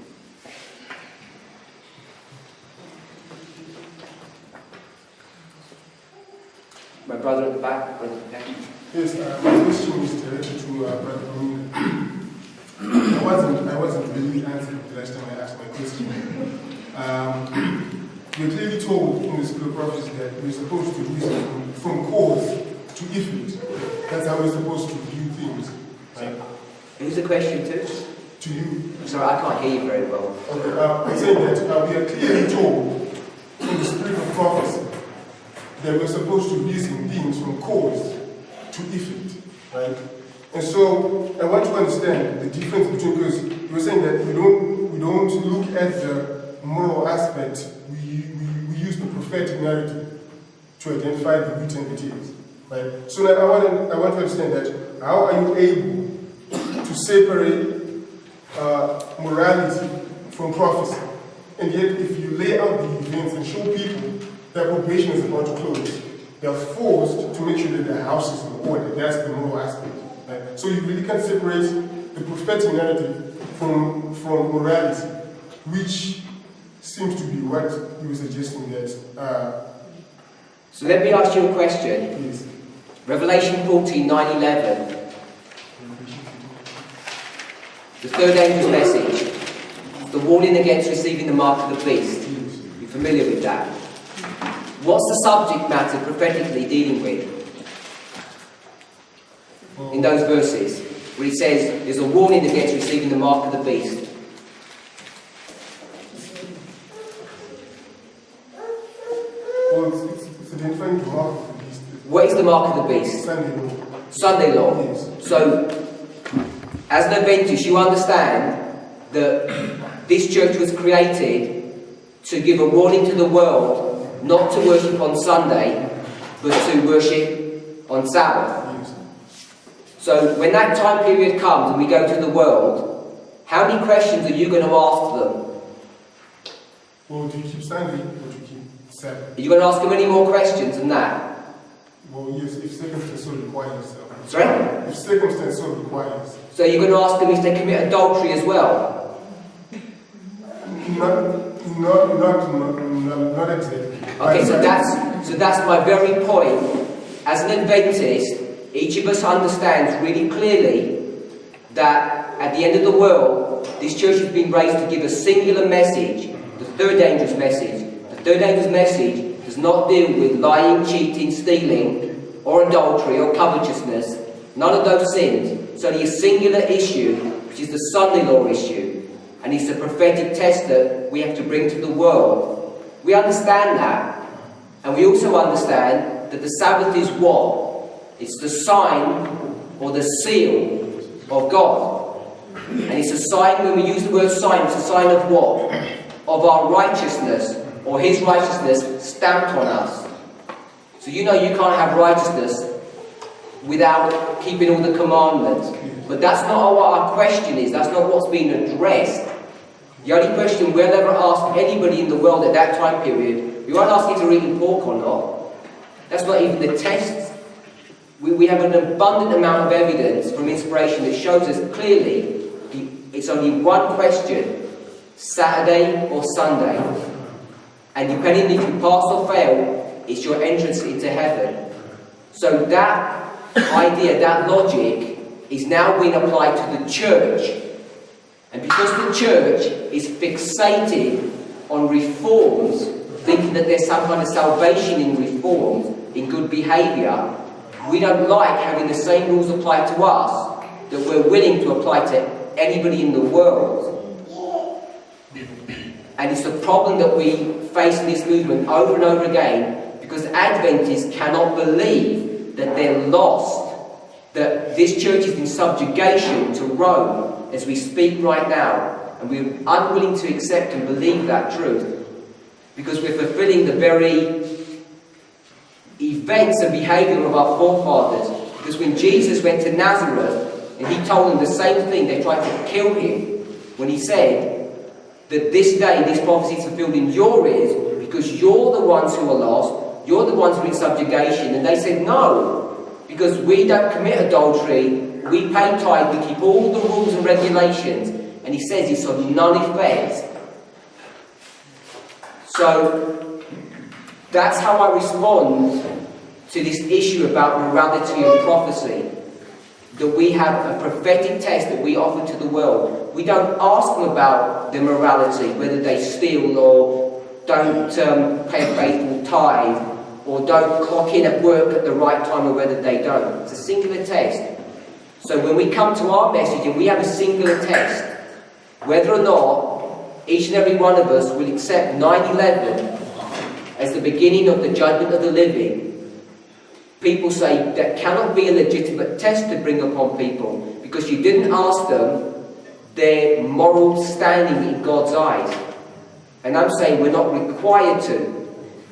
Speaker 1: My brother at the back, Brother Becky.
Speaker 10: Yes, my question is directed to Brother Parminder. I wasn't really answered the last time I asked my question. We're clearly told in the Spirit of Prophecy that we're supposed to reason from cause to effect. That's how we're supposed to view things. Right?
Speaker 1: Who's the question to?
Speaker 10: To you.
Speaker 1: Sorry, I can't hear you very well.
Speaker 10: Okay, I'm saying that we are clearly told in the Spirit of Prophecy that we're supposed to reason things from cause to effect, right? And so I want to understand the difference between, because you were saying that we don't look at the moral aspect, we use the prophetic narrative to identify the wheat and the tares, right? So now I want to understand that how are you able to separate morality from prophecy? And yet if you lay out the events and show people that probation is about to close, they're forced to make sure that their house is in order. That's the moral aspect. Right? So you really can't separate the prophetic narrative from morality, which seems to be what you were suggesting that.
Speaker 1: So let me ask you a question.
Speaker 10: Please.
Speaker 1: Revelation 14, 9-11. The third angel's message. The warning against receiving the mark of the beast. You're familiar with that? What's the subject matter prophetically dealing with? In those verses, where he says there's a warning against receiving the mark of the beast.
Speaker 10: Well, it's identifying the mark of the beast.
Speaker 1: What is the mark of the beast?
Speaker 10: Sunday law.
Speaker 1: Sunday law.
Speaker 10: Yes.
Speaker 1: So, as an Adventist, you understand that this church was created to give a warning to the world not to worship on Sunday, but to worship on Sabbath.
Speaker 10: Yes.
Speaker 1: So when that time period comes and we go to the world, how many questions are you going to ask them?
Speaker 10: Well, do you keep Sunday or do you keep Sabbath?
Speaker 1: Are you going to ask them any more questions than that?
Speaker 10: Well, yes, if circumstance so requires.
Speaker 1: Sorry?
Speaker 10: If circumstance so requires.
Speaker 1: So you're going to ask them if they commit adultery as well?
Speaker 10: Not exactly.
Speaker 1: Okay, so that's my very point. As an Adventist, each of us understands really clearly that at the end of the world, this church has been raised to give a singular message, the third angel's message. The third angel's message does not deal with lying, cheating, stealing, or adultery, or covetousness. None of those sins. It's only a singular issue, which is the Sunday law issue. And it's a prophetic test that we have to bring to the world. We understand that. And we also understand that the Sabbath is what? It's the sign or the seal of God. And it's a sign, when we use the word sign, it's a sign of what? Of our righteousness, or His righteousness stamped on us. So you know you can't have righteousness without keeping all the commandments. But that's not what our question is. That's not what's being addressed. The only question we'll ever ask anybody in the world at that time period, we won't ask you to eat pork or not. That's not even the test. We have an abundant amount of evidence from inspiration that shows us clearly it's only one question, Saturday or Sunday. And depending if you pass or fail, it's your entrance into heaven. So that idea, that logic, is now being applied to the church. And because the church is fixated on reforms, thinking that there's some kind of salvation in reforms, in good behaviour, we don't like having the same rules applied to us that we're willing to apply to anybody in the world. And it's a problem that we face in this movement over and over again, because Adventists cannot believe that they're lost, that this church is in subjugation to Rome as we speak right now. And we're unwilling to accept and believe that truth, because we're fulfilling the very events and behaviour of our forefathers. Because when Jesus went to Nazareth and he told them the same thing, they tried to kill him when he said that this day this prophecy is fulfilled in your ears, because you're the ones who are lost, you're the ones who are in subjugation. And they said no, because we don't commit adultery, we pay tithe, we keep all the rules and regulations. And he says it's of none effect. So that's how I respond to this issue about morality and prophecy. That we have a prophetic test that we offer to the world. We don't ask them about their morality, whether they steal or don't pay a faithful tithe, or don't clock in at work at the right time, or whether they don't. It's a singular test. So when we come to our message and we have a singular test, whether or not each and every one of us will accept 9/11 as the beginning of the judgment of the living, people say that cannot be a legitimate test to bring upon people, because you didn't ask them their moral standing in God's eyes. And I'm saying we're not required to,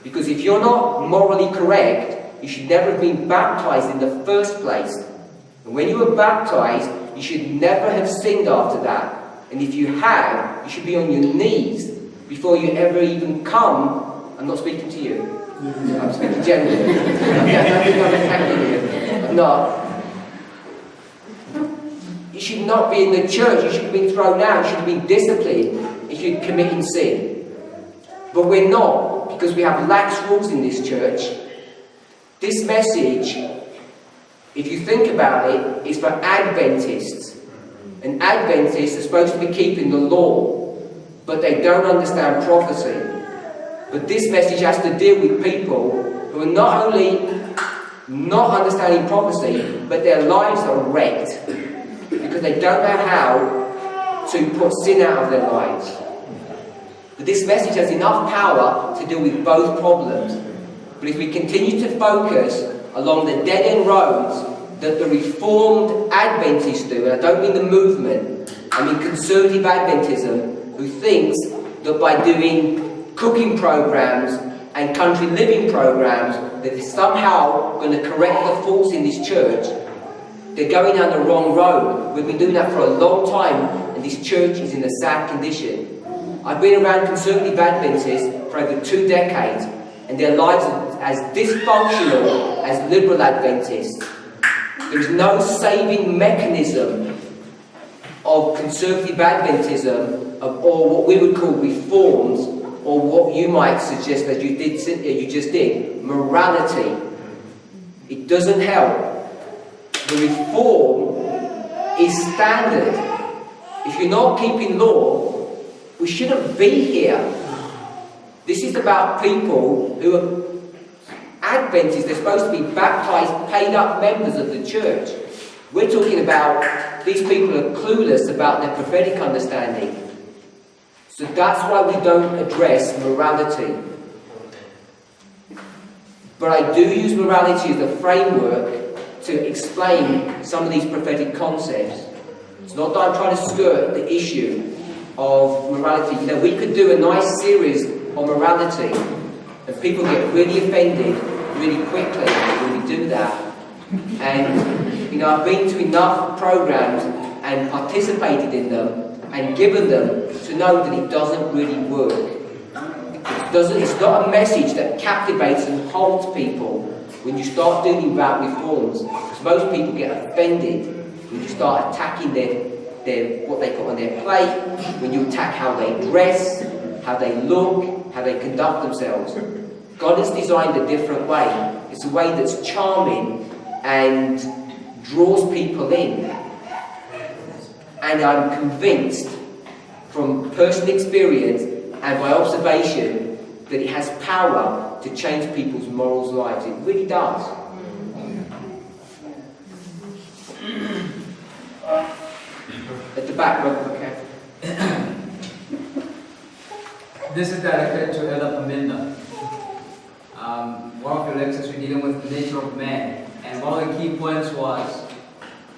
Speaker 1: because if you're not morally correct, you should never have been baptized in the first place. And when you were baptized, you should never have sinned after that. And if you have, you should be on your knees before you ever even come. I'm not speaking to you. I'm speaking generally. I'm not. You should not be in the church. You should have been thrown out. You should have been disciplined if you're committing sin. But we're not, because we have lax rules in this church. This message, if you think about it, is for Adventists. And Adventists are supposed to be keeping the law, but they don't understand prophecy. But this message has to deal with people who are not only not understanding prophecy, but their lives are wrecked because they don't know how to put sin out of their lives. But this message has enough power to deal with both problems. But if we continue to focus along the dead-end roads that the Reformed Adventists do, and I don't mean the movement, I mean conservative Adventism, who thinks that by doing cooking programs and country living programs that is somehow going to correct the faults in this church, they're going down the wrong road. We've been doing that for a long time, and this church is in a sad condition. I've been around conservative Adventists for over 2 decades, and their lives are as dysfunctional as liberal Adventists. There is no saving mechanism of conservative Adventism, or what we would call reforms, or what you might suggest that you just did, morality. It doesn't help. The reform is standard. If you're not keeping law, we shouldn't be here. This is about people who are Adventists. They're supposed to be baptized, paid up members of the church. We're talking about these people are clueless about their prophetic understanding. So that's why we don't address morality. But I do use morality as a framework to explain some of these prophetic concepts. It's not that I'm trying to skirt the issue of morality. You know, we could do a nice series on morality, and people get really offended really quickly when we do that. And, you know, I've been to enough programs and participated in them and given them to know that it doesn't really work. It's not a message that captivates and holds people when you start dealing about reforms. Because most people get offended when you start attacking what they put on their plate, when you attack how they dress, how they look, how they conduct themselves. God has designed a different way. It's a way that's charming and draws people in. And I'm convinced from personal experience and by observation that it has power to change people's moral lives. It really does. At the back, Brother McCaffrey.
Speaker 11: This is directed to Elder Parminder. One of your lectures we're dealing with the nature of man, and one of the key points was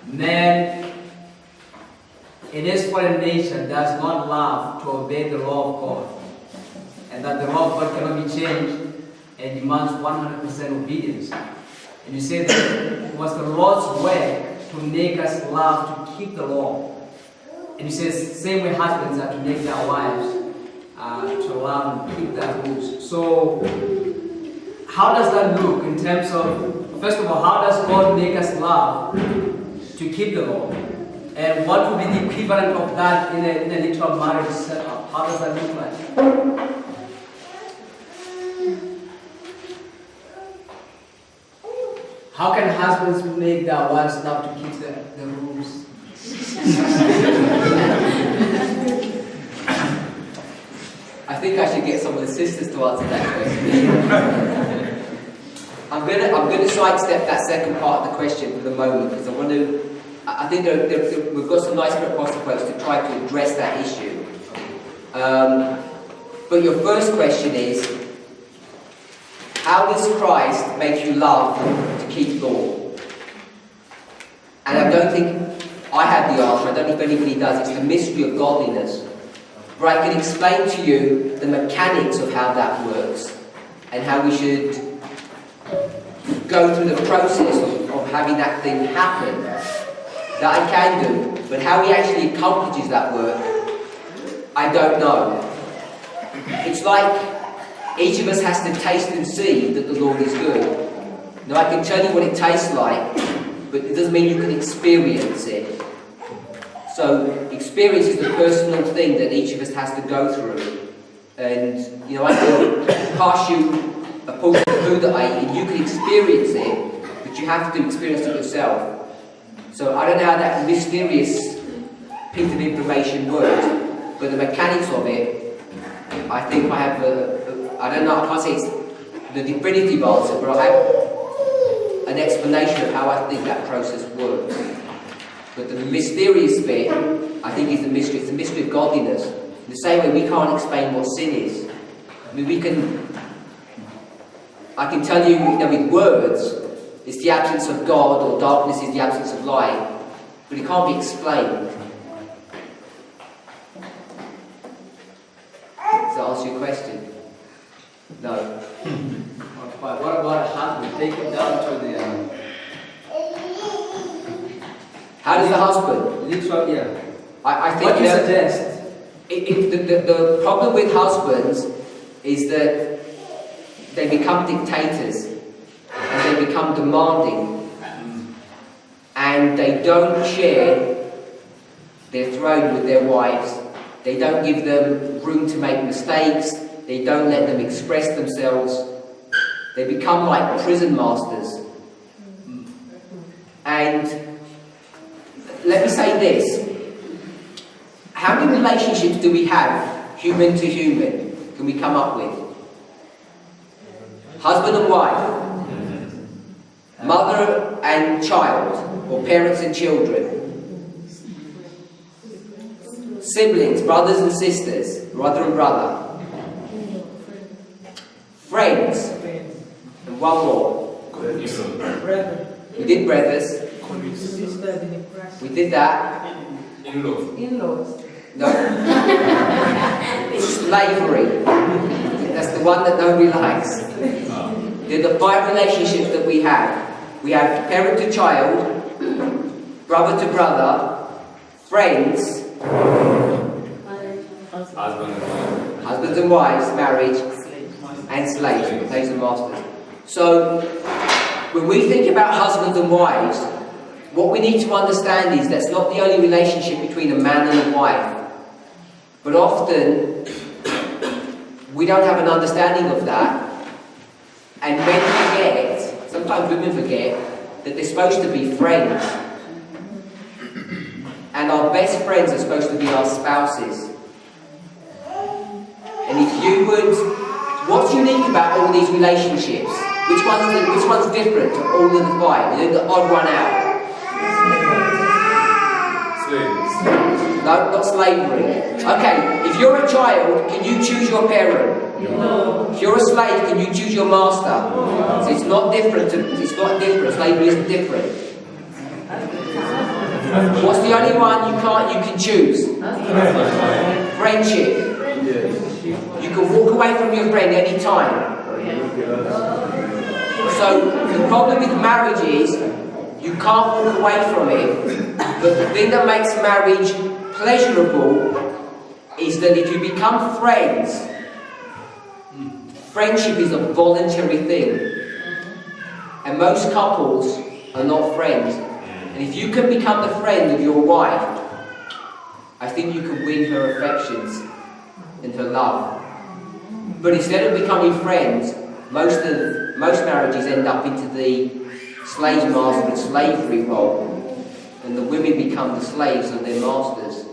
Speaker 11: man in his fallen nature does not love to obey the law of God, and that the law of God cannot be changed and demands 100% obedience. And you say that it was the Lord's way to make us love to keep the law. And you say same way husbands are to make their wives to love and keep their rules. So how does that look in terms of, first of all, how does God make us love to keep the law? And what would be the equivalent of that in a literal marriage setup? How does that look like? How can husbands make their wives love to keep the rules?
Speaker 1: I think I should get some of the sisters to answer that question. I'm gonna sidestep that second part of the question for the moment because I think we've got some nice proposed quotes to try to address that issue. But your first question is, how does Christ make you love to keep law? And I don't think I have the answer. I don't know if anybody does. It's the mystery of godliness. But I can explain to you the mechanics of how that works and how we should go through the process of having that thing happen. That I can do. But how he actually accomplishes that work, I don't know. It's like each of us has to taste and see that the Lord is good. Now I can tell you what it tastes like, but it doesn't mean you can experience it. So experience is the personal thing that each of us has to go through. And I can pass you a portion of food that I eat, and you can experience it, but you have to experience it yourself. So I don't know how that mysterious piece of information works, but the mechanics of it, I think I have I don't know, I can't say it's the definitive answer, but I have an explanation of how I think that process works. But the mysterious bit, I think, is the mystery. It's the mystery of godliness. In the same way, we can't explain what sin is. I mean, I can tell you, with words, it's the absence of God, or darkness is the absence of light, but it can't be explained. Does that answer your question? No.
Speaker 11: What about a husband? Take it down to the...
Speaker 1: How does the husband?
Speaker 11: Literal, yeah.
Speaker 1: I think
Speaker 11: what do you suggest?
Speaker 1: The problem with husbands is that they become dictators and they become demanding, and they don't share their throne with their wives. They don't give them room to make mistakes. They don't let them express themselves. They become like prison masters. And let me say this. How many relationships do we have, human to human, can we come up with? Husband and wife. Mother and child, or parents and children. Siblings, brothers and sisters, brother and brother. Friends, and one more. We did brothers. We did that.
Speaker 8: In-laws.
Speaker 1: No. Slavery. That's the one that nobody likes. They're the 5 relationships that we have. We have parent to child, brother to brother, friends, husbands and wives, marriage, and slaves, slaves and masters. So, when we think about husbands and wives, what we need to understand is that's not the only relationship between a man and a wife. But often, we don't have an understanding of that. And men forget, sometimes women forget, that they're supposed to be friends. And our best friends are supposed to be our spouses. And if you would, what's unique about all these relationships? Which one's different to all of the 5? You know, the odd one out. No, not slavery. Okay, if you're a child, can you choose your parent?
Speaker 5: No.
Speaker 1: If you're a slave, can you choose your master? So it's not different. It's not different. Slavery isn't different. What's the only one you can choose? Friendship. You can walk away from your friend any time. So the problem with marriage is you can't walk away from it. But the thing that makes marriage pleasurable is that if you become friends, friendship is a voluntary thing. And most couples are not friends. And if you can become the friend of your wife, I think you can win her affections and her love. But instead of becoming friends, most marriages end up into the slave master and slavery role. And the women become the slaves of their masters.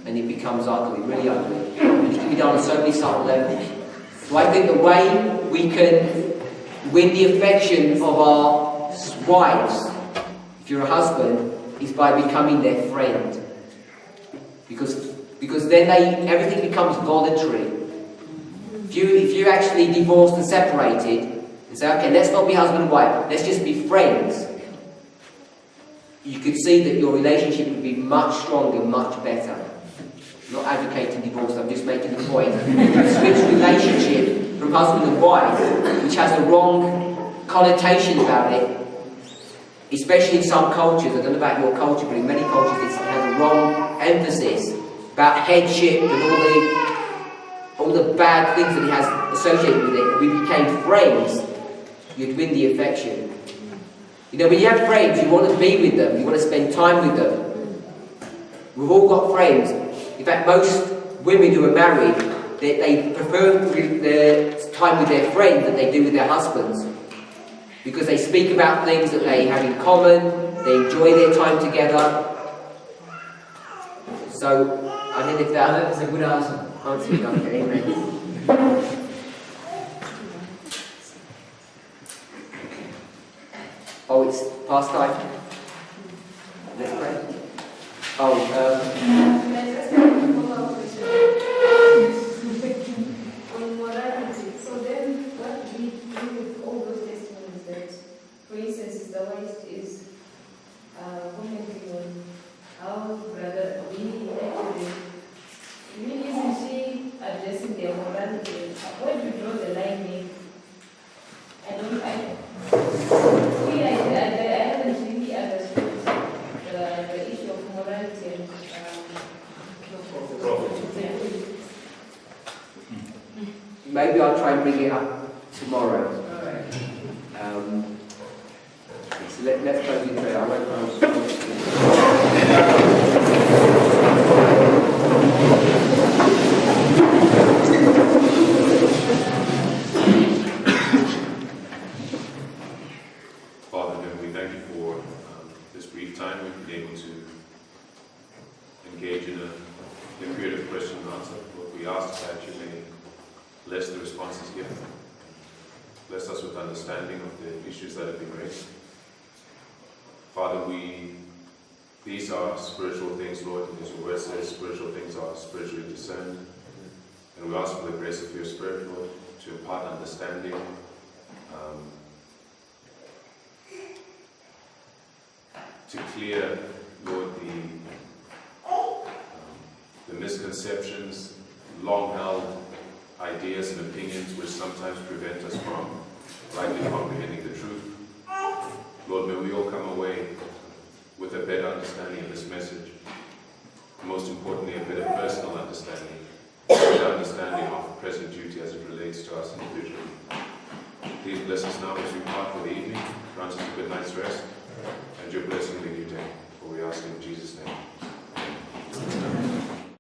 Speaker 1: And it becomes ugly, really ugly. And it can be done on so many subtle levels. So I think the way we can win the affection of our wives, if you're a husband, is by becoming their friend. Because then everything becomes voluntary. If you're actually divorced and separated, and say, okay, let's not be husband and wife, let's just be friends, you could see that your relationship would be much stronger, much better. I'm not advocating divorce, I'm just making the point. Switch relationship from husband and wife, which has a wrong connotation about it, especially in some cultures. I don't know about your culture, but in many cultures it has a wrong emphasis about headship and all the bad things that it has associated with it. If we became friends, you'd win the affection. You know, when you have friends, you want to be with them, you want to spend time with them. We've all got friends. In fact, most women who are married, they prefer their time with their friends than they do with their husbands. Because they speak about things that they have in common, they enjoy their time together. So, I don't know if that's
Speaker 11: a good answer.
Speaker 1: Okay, amen. Oh, it's past time. Let's pray.
Speaker 8: On morality, so then what do we do with all those testimonies that, for instance, Sister White is commenting on how Brother Winnie actually, really isn't she addressing their morality? Where do you draw the line maybe? I haven't really understood the issue of morality and
Speaker 1: maybe I'll try and bring it up tomorrow. So let's close in prayer. I won't
Speaker 12: Father, we thank you for this brief time we've been able to engage in a period of question and answer. Lord, we ask that you may bless the responses given. Bless us with understanding of the issues that have been raised. Father, these are spiritual things, Lord, and as your word says, spiritual things are spiritually discerned. And we ask for the grace of your Spirit, Lord, to impart understanding, to clear, Lord, the misconceptions, long-held ideas and opinions which sometimes prevent us from rightly comprehending the truth. Lord, may we all come away with a better understanding of this message. Most importantly, a better personal understanding, a better understanding of present duty as it relates to us individually. Please bless us now as we part for the evening. Grant us a good night's rest and your blessing in the new day. For we ask in Jesus' name.